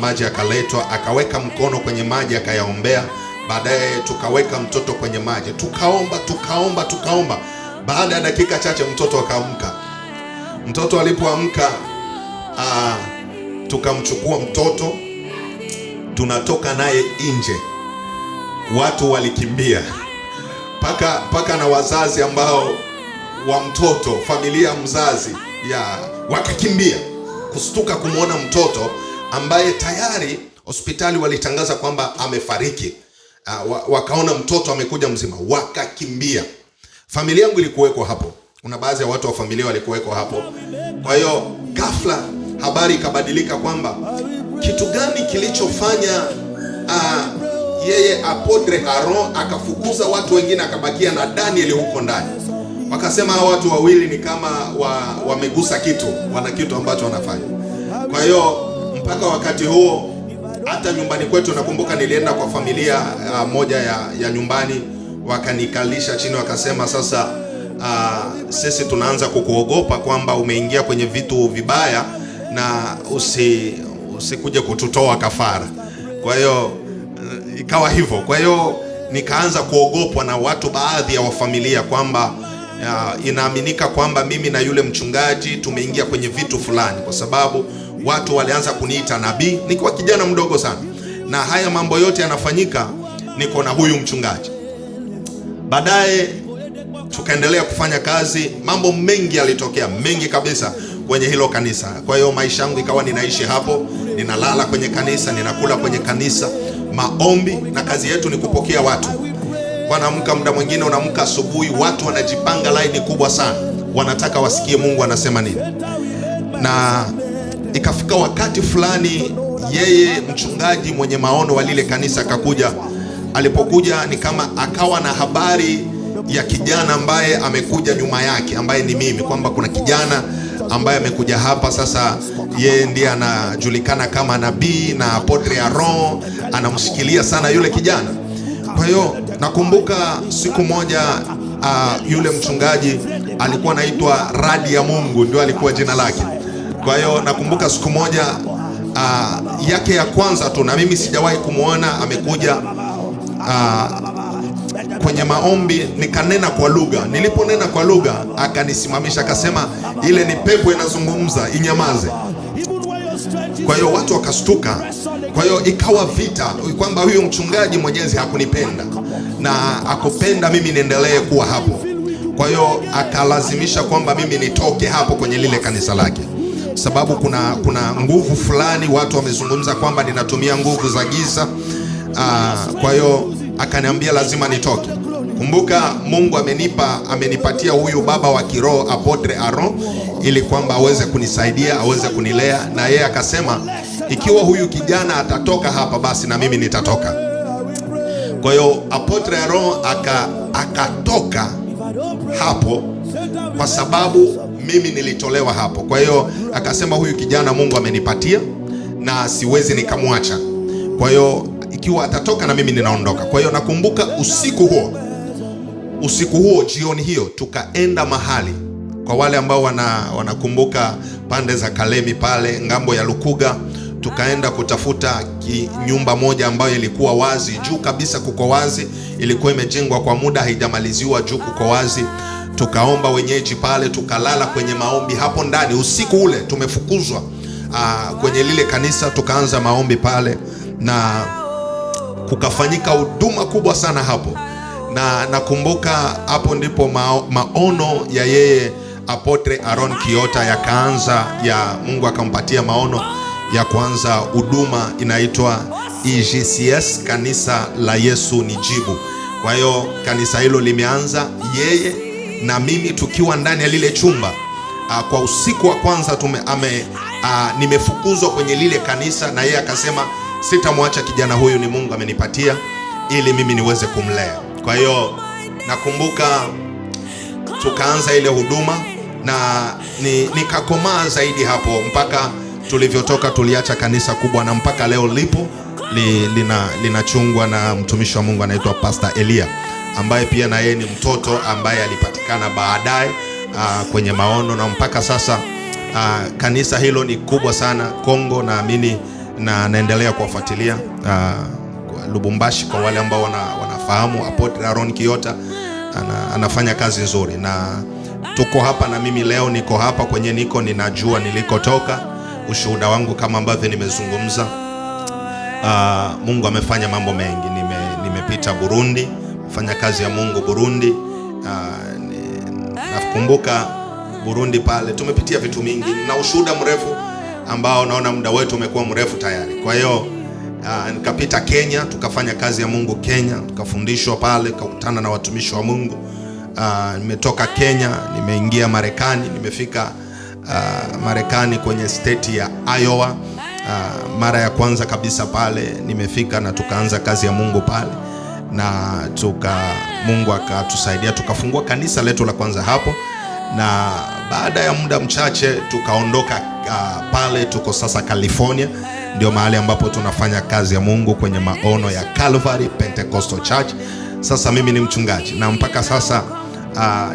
Maji akaletwa, akaweka mkono kwenye maji akayaombea. Baadaye tukaweka mtoto kwenye maji, tukaomba. Baada ya dakika chache mtoto akaamka. Mtoto alipoamka, tukamchukua mtoto, tunatoka naye nje. Watu walikimbia paka na wazazi ambao wa mtoto, familia mzazi wakakimbia kustuka kumwona mtoto ambaye tayari hospitali walitangaza kwamba amefariki. Wakaona mtoto amekuja mzima, wakakimbia. Familia yangu ilikuweko hapo, kuna baadhi ya watu wa familia walikuweko hapo. Kwa hiyo ghafla habari ikabadilika kwamba kitu gani kilichofanya yeye Apotre Aron akafukuza watu wengine akabakia na Daniel huko ndani. Wakasema hao watu wawili ni kama wamegusa kitu, wana kitu ambacho wanafanya. Kwa hiyo mpaka wakati huo hata nyumbani kwetu nakumbuka nilienda kwa familia moja ya nyumbani, wakanikalisha chini wakasema, sasa sisi tunaanza kukuogopa kwamba umeingia kwenye vitu vibaya na usikuje kututoa kafara. Kwa hiyo ikawa hivyo. Kwa hiyo nikaanza kuogopwa na watu baadhi ya wafamilia kwamba inaaminika kwamba mimi na yule mchungaji tumeingia kwenye vitu fulani, kwa sababu watu walianza kuniita nabii nikiwa kijana mdogo sana, na haya mambo yote yanafanyika niko na huyu mchungaji. Baadaye tukaendelea kufanya kazi, mambo mengi yalitokea, mengi kabisa kwenye hilo kanisa. Kwa hiyo maisha yangu ikawa ninaishi hapo, ninalala kwenye kanisa, ninakula kwenye kanisa, maombi, na kazi yetu ni kupokea watu. Wanaamka, muda mwingine unaamka asubuhi, watu wanajipanga laini kubwa sana, wanataka wasikie Mungu anasema nini. Na ikafika wakati fulani, yeye mchungaji mwenye maono wa lile kanisa akakuja. Alipokuja ni kama akawa na habari ya kijana ambaye amekuja nyuma yake, ambaye ni mimi, kwamba kuna kijana ambaye amekuja hapa sasa, yeye ndiye anajulikana kama nabii na Apotre Aron anamshikilia sana yule kijana. Kwa hiyo nakumbuka siku moja yule mchungaji alikuwa anaitwa Radi ya Mungu, ndio alikuwa jina lake. Kwa hiyo nakumbuka siku moja yake ya kwanza tu, na mimi sijawahi kumuona, amekuja kwenye maombi, nikanena kwa lugha. Niliponena kwa lugha akanisimamisha, akasema ile ni pepo inazungumza, inyamaze. Kwa hiyo watu wakastuka. Kwa hiyo ikawa vita kwamba huyu mchungaji Mwenyezi hakunipenda na akupenda mimi niendelee kuwa hapo. Kwa hiyo akalazimisha kwamba mimi nitoke hapo kwenye lile kanisa lake, sababu kuna nguvu fulani watu wamezungumza kwamba ninatumia nguvu za giza. Kwa hiyo akaniambia lazima nitoke. Kumbuka Mungu amenipatia huyu baba wa kiroho Apotre Aron ili kwamba aweze kunisaidia, aweze kunilea, na yeye akasema ikiwa huyu kijana atatoka hapa basi na mimi nitatoka. Kwa hiyo Apotre Aron akatoka hapo kwa sababu mimi nilitolewa hapo. Kwa hiyo akasema huyu kijana Mungu amenipatia na siwezi nikamwacha. Kwa hiyo ikiwa atatoka na mimi ninaondoka. Kwa hiyo nakumbuka usiku huo jioni hiyo tukaenda mahali, kwa wale ambao wanakumbuka pande za Kalemi pale ngambo ya Lukuga, tukaenda kutafuta nyumba moja ambayo ilikuwa wazi, juu kabisa kuko wazi, ilikuwa imejengwa kwa muda haijamaliziwa, juu kuko wazi. Tukaomba wenyeji pale, tukalala kwenye maombi hapo ndani. Usiku ule tumefukuzwa kwenye lile kanisa, tukaanza maombi pale na kukafanyika huduma kubwa sana hapo. Na nakumbuka hapo ndipo maono ya yeye Apotre Aron Kiota yakaanza, ya Mungu akampatia maono ya kuanza huduma inaitwa EGCS, kanisa la Yesu Nijibu. Kwa hiyo kanisa hilo limeanza, yeye na mimi tukiwa ndani ya lile chumba, kwa usiku wa kwanza nimefukuzwa kwenye lile kanisa, na yeye akasema sitamwacha kijana huyu, ni Mungu amenipatia ili mimi niweze kumlea. Kwa hiyo nakumbuka tukaanza ile huduma na nikakomaa zaidi hapo, mpaka tulivyotoka tuliacha kanisa kubwa, na mpaka leo lipo linachungwa na mtumishi wa Mungu anaitwa Pastor Elia, ambaye pia na yeye ni mtoto ambaye alipatikana baadaye kwenye maono, na mpaka sasa kanisa hilo ni kubwa sana Kongo, naamini na naendelea kuwafuatilia Lubumbashi. Kwa wale ambao wanafahamu, Apotre Aaron Kiota anafanya kazi nzuri, na tuko hapa na mimi leo niko hapa kwenye ninajua nilikotoka, ushuhuda wangu kama ambavyo nimezungumza. Mungu amefanya mambo mengi. Nimepita Burundi, kufanya kazi ya Mungu Burundi. Nakumbuka Burundi pale tumepitia vitu mingi, na ushuhuda mrefu ambao naona muda wetu umekuwa mrefu tayari. Kwa hiyo nikapita Kenya, tukafanya kazi ya Mungu Kenya, tukafundishwa pale, kukutana na watumishi wa Mungu. Nimetoka Kenya, nimeingia Marekani, nimefika Marekani kwenye state ya Iowa. Mara ya kwanza kabisa pale nimefika, na tukaanza kazi ya Mungu pale, na Mungu akatusaidia tukafungua kanisa letu la kwanza hapo, na baada ya muda mchache tukaondoka pale. Tuko sasa California, ndio mahali ambapo tunafanya kazi ya Mungu kwenye maono ya Calvary Pentecostal Church. Sasa mimi ni mchungaji, na mpaka sasa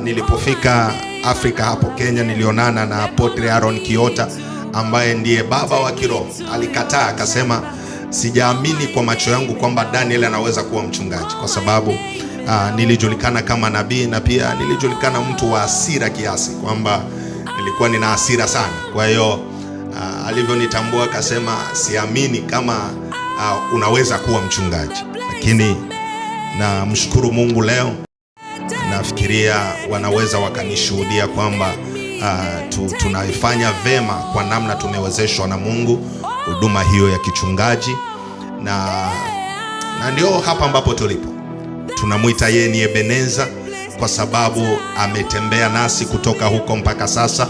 nilipofika Afrika hapo Kenya, nilionana na Apotre Aaron Kiota ambaye ndiye baba wa kiroho. Alikataa, akasema sijaamini kwa macho yangu kwamba Daniel anaweza kuwa mchungaji, kwa sababu nilijulikana kama nabii, na pia nilijulikana mtu wa hasira kiasi, kwamba nilikuwa nina hasira sana. Kwa hiyo alivyonitambua akasema siamini kama unaweza kuwa mchungaji. Lakini na mshukuru Mungu, leo nafikiria wanaweza wakanishuhudia kwamba tunaifanya vema kwa namna tumewezeshwa na Mungu huduma hiyo ya kichungaji, na ndio hapa ambapo tulipo. Tunamuita yeye ni Ebeneza kwa sababu ametembea nasi kutoka huko mpaka sasa,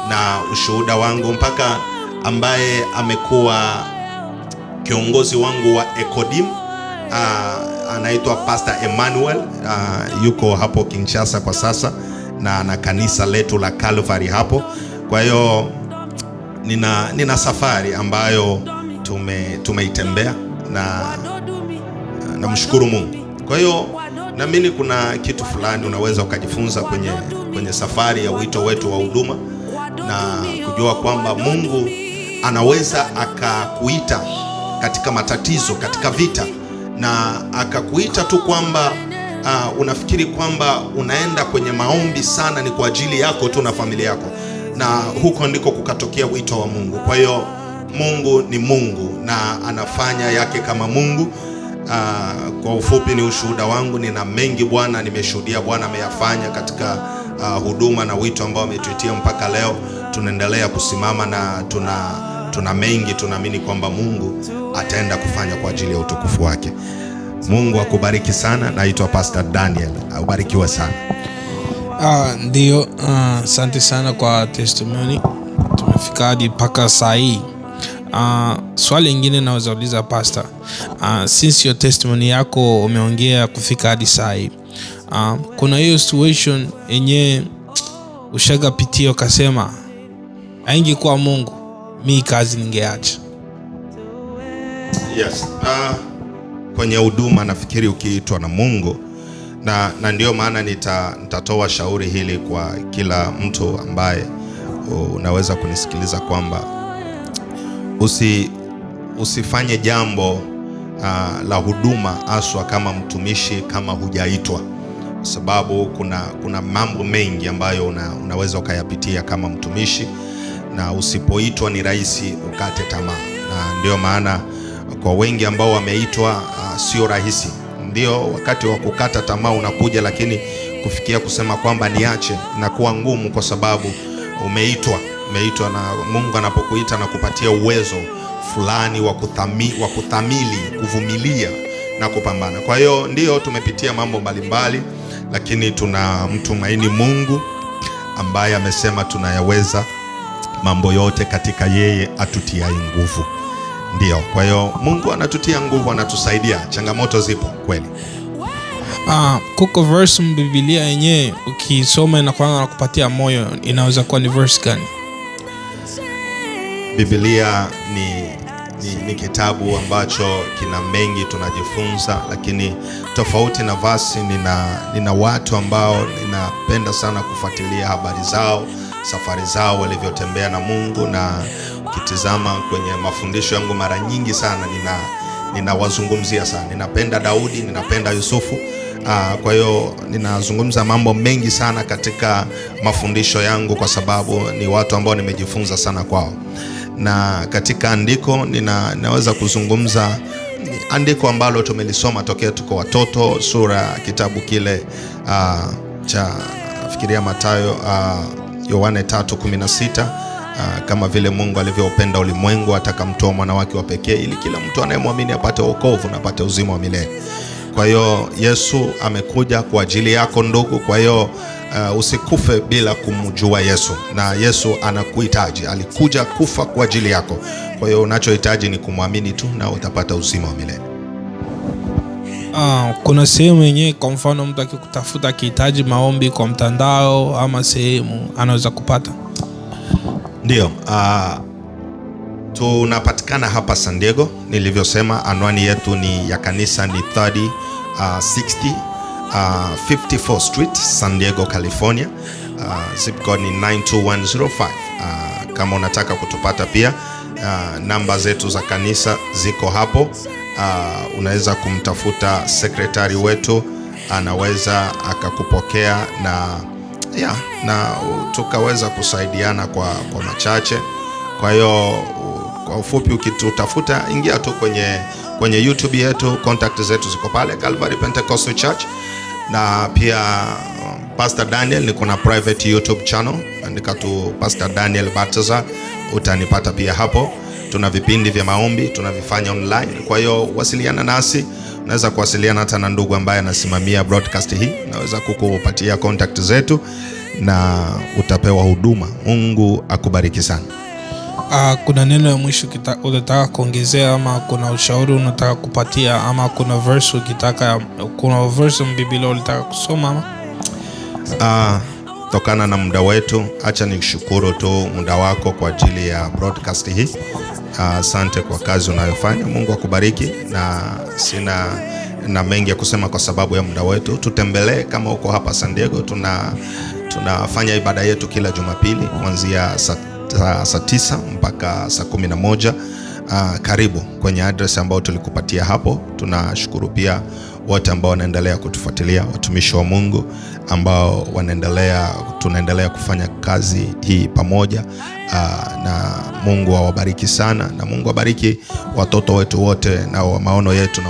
na ushuhuda wangu mpaka ambaye amekuwa kiongozi wangu wa Ekodim anaitwa Pastor Emmanuel, yuko hapo Kinshasa kwa sasa, na kanisa letu la Calvary hapo. Kwa hiyo nina safari ambayo tumeitembea, na namshukuru Mungu. Kwa hiyo naamini kuna kitu fulani unaweza ukajifunza kwenye safari ya wito wetu wa huduma, na kujua kwamba Mungu anaweza akakuita katika matatizo, katika vita, na akakuita tu kwamba unafikiri kwamba unaenda kwenye maombi sana ni kwa ajili yako tu na familia yako, na huko ndiko kukatokea wito wa Mungu. Kwa hiyo Mungu ni Mungu na anafanya yake kama Mungu. Kwa ufupi ni ushuhuda wangu. Nina mengi Bwana nimeshuhudia Bwana ameyafanya katika huduma na wito ambao ametuitia mpaka leo. Tunaendelea kusimama na tuna mengi, tunaamini kwamba Mungu ataenda kufanya kwa ajili ya utukufu wake. Mungu akubariki sana. Naitwa Pastor Daniel. Ubarikiwe sana. Ndio, asante sana kwa testimony. Tumefika hadi mpaka saa hii. Swali lingine naweza uliza Pastor, since your testimony yako umeongea kufika hadi saa hii, kuna hiyo situation yenye ushaga pitia ukasema haingekuwa Mungu mimi kazi ningeacha? Yes. Kwenye huduma nafikiri ukiitwa na Mungu, na ndio maana nitatoa shauri hili kwa kila mtu ambaye unaweza kunisikiliza, kwamba usifanye jambo la huduma aswa kama mtumishi kama hujaitwa, sababu kuna mambo mengi ambayo unaweza ukayapitia kama mtumishi, na usipoitwa ni rahisi ukate tamaa. Na ndio maana kwa wengi ambao wameitwa sio rahisi. Ndio wakati wa kukata tamaa unakuja, lakini kufikia kusema kwamba niache inakuwa ngumu, kwa sababu umeitwa, na Mungu anapokuita na kupatia uwezo fulani wa kuthamili, kuvumilia na kupambana. Kwa hiyo ndio tumepitia mambo mbalimbali, lakini tunamtumaini Mungu ambaye amesema tunayaweza mambo yote katika yeye atutiaye nguvu. Ndio, kwa hiyo Mungu anatutia nguvu, anatusaidia. Changamoto zipo kweli. Kuko verse Biblia yenyewe ukisoma na kupatia moyo, inaweza kuwa ni verse gani? Biblia ni kitabu ambacho kina mengi tunajifunza, lakini tofauti na vasi, nina watu ambao ninapenda sana kufuatilia habari zao, safari zao, walivyotembea na Mungu, na ukitizama kwenye mafundisho yangu mara nyingi sana ninawazungumzia sana. Ninapenda Daudi, ninapenda Yusufu. Kwa hiyo ninazungumza mambo mengi sana katika mafundisho yangu kwa sababu ni watu ambao nimejifunza sana kwao. Na katika andiko ninaweza kuzungumza andiko ambalo tumelisoma tokea tuko watoto, sura kitabu kile cha nafikiria Mathayo, Yohane 3:16, kama vile Mungu alivyoupenda ulimwengu atakamtoa mwana wake wa pekee ili kila mtu anayemwamini apate wokovu na apate uzima wa milele. Kwa hiyo Yesu amekuja kwa ajili yako ndugu. Kwa hiyo usikufe bila kumjua Yesu, na Yesu anakuhitaji. Alikuja kufa kwa ajili yako. Kwa hiyo unachohitaji ni kumwamini tu na utapata uzima wa milele. Kuna sehemu yenyewe, kwa mfano mtu akikutafuta akihitaji maombi kwa mtandao ama sehemu, anaweza kupata? Ndio, tunapatikana hapa San Diego. Nilivyosema, anwani yetu ni ya kanisa ni 3060 54th Street, San Diego, California. Zip code ni 92105. Kama unataka kutupata pia, namba zetu za kanisa ziko hapo. Unaweza kumtafuta sekretari wetu, anaweza akakupokea na tukaweza kusaidiana kwa machache. Kwa hiyo kwa ufupi, ukitutafuta, ingia tu kwenye YouTube yetu, contact zetu ziko pale, Calvary Pentecostal Church. Na pia Pastor Daniel, niko na private YouTube channel, andika tu Pastor Daniel Baltazar, utanipata pia hapo. Tuna vipindi vya maombi tunavifanya online. Kwa hiyo wasiliana nasi. Unaweza kuwasiliana hata na ndugu ambaye anasimamia broadcast hii, naweza kukupatia contact zetu na utapewa huduma. Mungu akubariki sana. Kuna neno ya mwisho unataka kuongezea, ama kuna ushauri unataka kupatia, ama kuna verse kuna verse Biblia unataka kusoma ama? Tokana na muda wetu, acha nikushukuru tu muda wako kwa ajili ya broadcast hii. Asante kwa kazi unayofanya. Mungu akubariki, na sina mengi ya kusema kwa sababu ya muda wetu. Tutembelee kama uko hapa San Diego. Tunafanya ibada yetu kila Jumapili kuanzia saa 9 mpaka saa 11. Karibu kwenye address ambayo tulikupatia hapo. Tunashukuru pia wote ambao wanaendelea kutufuatilia, watumishi wa Mungu ambao tunaendelea kufanya kazi hii pamoja. Na Mungu awabariki sana, na Mungu awabariki watoto wetu wote na maono yetu.